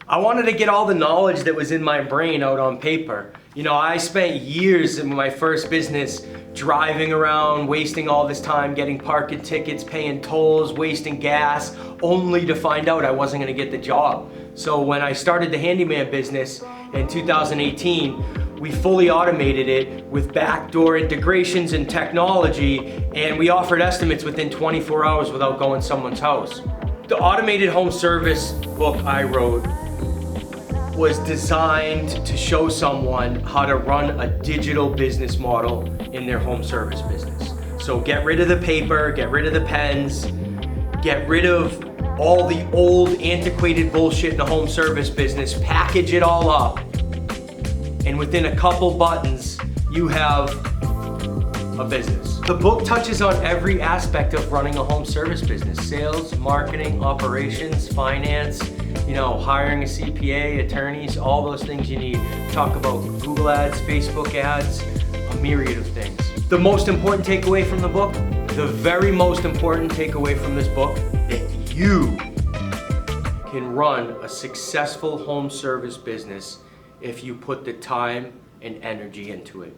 I wanted to get all the knowledge that was in my brain out on paper. You know, I spent years in my first business driving around, wasting all this time, getting parking tickets, paying tolls, wasting gas, only to find out I wasn't gonna get the job. So when I started the handyman business in 2018, we fully automated it with backdoor integrations and technology, and we offered estimates within 24 hours without going to someone's house. The automated home service book I wrote was designed to show someone how to run a digital business model in their home service business. So get rid of the paper, get rid of the pens, get rid of all the old antiquated bullshit in the home service business, package it all up, and within a couple buttons, you have a business. The book touches on every aspect of running a home service business: sales, marketing, operations, finance, you know, hiring a CPA, attorneys, all those things you need. Talk about Google ads, Facebook ads, a myriad of things. The most important takeaway from the book, the very most important takeaway from this book, that you can run a successful home service business if you put the time and energy into it.